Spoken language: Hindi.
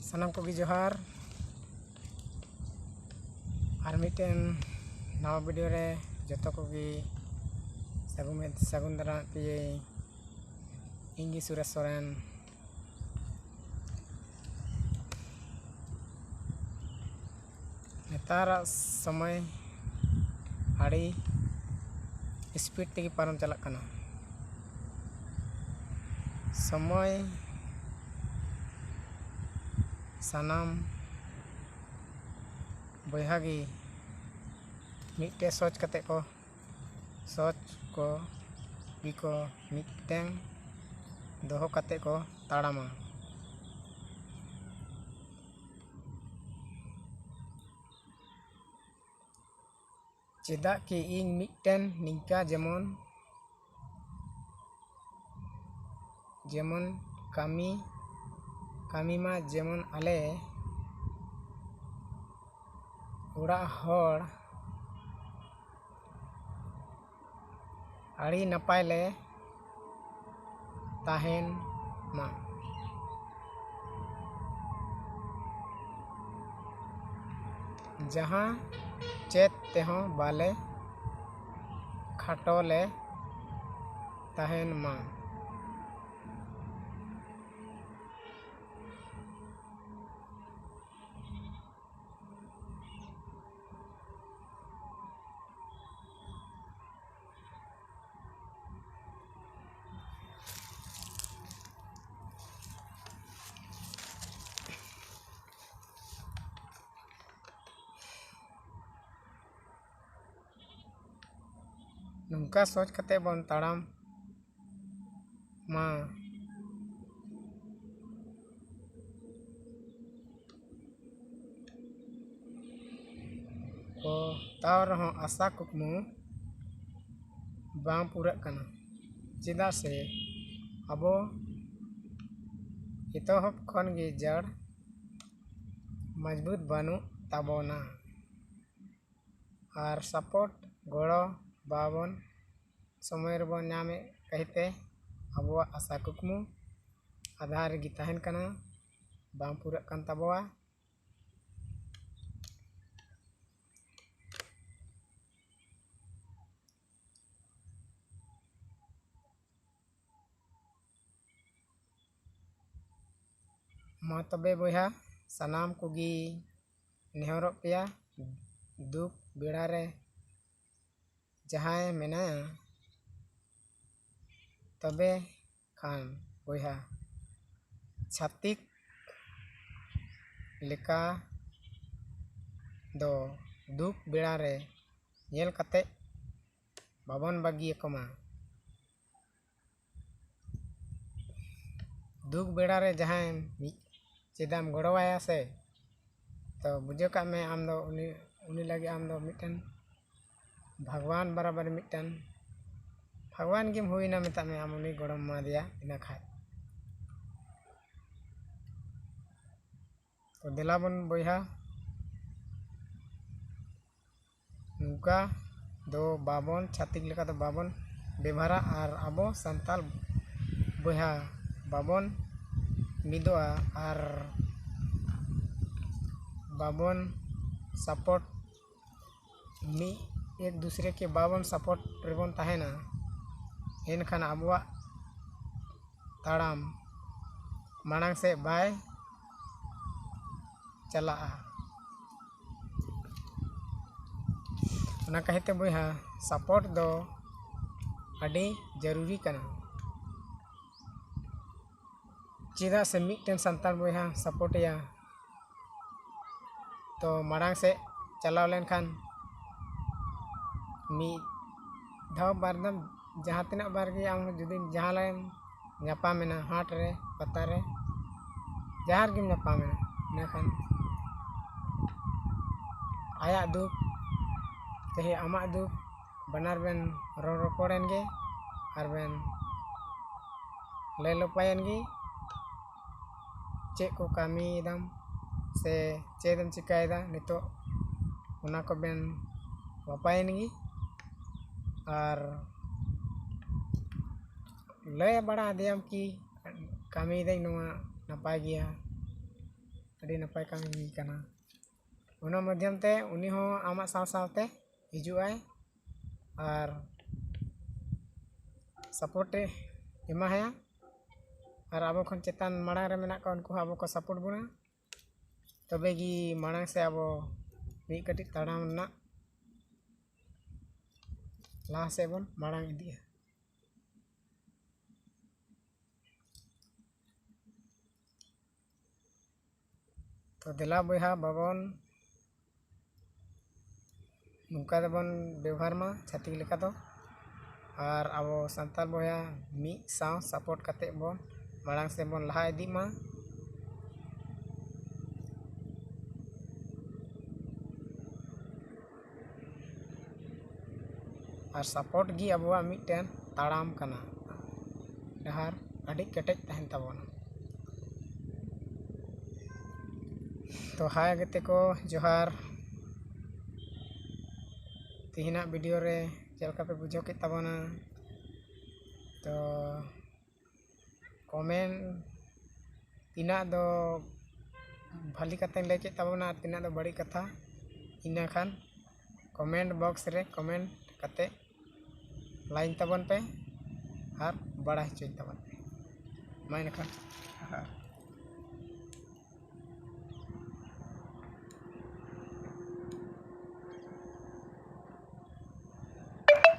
सानाम को जोहार और मिटेन नवा वीडियो रे जतो को सगुन दारा पे इंगी सुरेश सोरेन नेतार समय आड़ी स्पीड तेगी पारम चलक कना समय सानाम बयहागी मिट्टे सोच कते को मिट्टें दोहो कते को ताड़ामा चेदा कि इन मिट्टेन निंका जेमन कमी मा जेमन आले उड़ा होड़ आड़ी नपाय ले ताहेन मा जहाँ चेत तेहों बाले खाटो ले ताहेन मा नुंका सोच कते बन ताड़ाम मा को ताव रहो आशा कुकमु बाम पूरा कना चेदा से अबो इतोहब खन गे जड़ मजबूत बानु ताबोना और सपोर्ट गड़ो बाबन समय रबन नामे कहते अब आशा कुकमु आधार गी तहन कना बाम पूरा कन ताबोआ मा तबे बया सानाम कोगी नेहरो पेया दुख बेड़ा रे जहाँ मेना तबे खान बया छातिक लेका दो दुख बेड़ा रे नेल कते बाबन बागी कमा दुख बेड़ा रे जहाँ चेदाम गड़वाया से तो बुझे का में आम दो उनी लगे आम दो मिटन भगवान बराबर मिटन भगवान गिम हुईना मेता में आम उनी गड़म मा दिया इना खाए तो दिलाबन बया नुका दो बाबन छातिक लेका दो बाबन बेभारा और आबो संताल बया बाबन मिदोआ और बाबन सपोर्ट एक दूसरे के बाबन सपोर्ट रेबन ताहेना एनखान आबुआ ताड़ाम मांग से बाय चला ना कहते बया सपोर्ट दो अड़ी जरूरी कना चेदा से मिट्टन संताल बया सपोर्ट या तो मांग से चलाव लेनखान मी धाव बारदम जहाँ तना बार गे आम जुदी जहाँ ले नापा मेना हाट रे पता रे जहाँ गे नापा मेना इनाखान आया दुख चाहे आमा दुख बनार बेन रोपड़ेन गे और बेन ले लोपायन गे चे को कामी दम से चेदम चिकायदा नितो उना को बेन वापायन गी और लय बड़ा दियम की कामी दे नवा नपाय गया ᱟᱹᱰᱤ ᱱᱟᱯᱟᱭ ᱠᱟᱹᱢᱤ ᱠᱟᱱᱟ ᱚᱱᱟ ᱢᱟᱫᱽᱫᱷᱚᱢ ᱛᱮ ᱩᱱᱤ ᱦᱚᱸ ᱟᱢᱟᱜ ᱥᱟᱶ ᱥᱟᱶᱛᱮ ᱦᱤᱡᱩᱜᱼᱟᱭ ᱟᱨ ᱥᱟᱯᱳᱨᱴᱮ ᱮᱢᱟᱦᱟᱭᱟ ᱟᱨ ᱟᱵᱚ ᱠᱷᱚᱱ ᱪᱮᱛᱟᱱ ᱢᱟᱲᱟᱝ ᱨᱮ ᱢᱮᱱᱟᱜ ᱠᱚᱣᱟ ᱩᱱᱠᱩ ᱦᱚᱸ ᱟᱵᱚ ᱠᱚ ᱥᱟᱯᱳᱨᱴ ᱵᱚᱱᱟ ᱛᱚᱵᱮ ᱜᱮ ᱢᱟᱲᱟᱝ ᱥᱮ ᱟᱵᱚ ᱢᱤᱫ ᱠᱟᱹᱴᱤᱡ ᱛᱟᱲᱟᱢ ᱨᱮᱱᱟᱜ ᱞᱟᱦᱟ ᱥᱮᱫ ᱵᱚᱱ ᱢᱟᱲᱟᱝ ᱤᱫᱤᱜᱼᱟ तो दिला बया बाबन नुका दबन व्यवहार मा छाती लेका दो और अब सानताल बया मी साव सपोर्ट करते बन मांग से बन लहा इदी मा और सपोर्ट गी अब मिटन ताड़ाम कना डहार अड़ी केटेज तहन तबन तो हाय गते को जोहार तिहिना वीडियो रे चलका पे बुझो के तबना तो कमेंट तिना दो भली कते लेके तबना तिना दो बड़ी कथा इना खान कमेंट बॉक्स रे कमेंट कते लाइन तबन पे और बड़ा चोई तबन पे माइन खान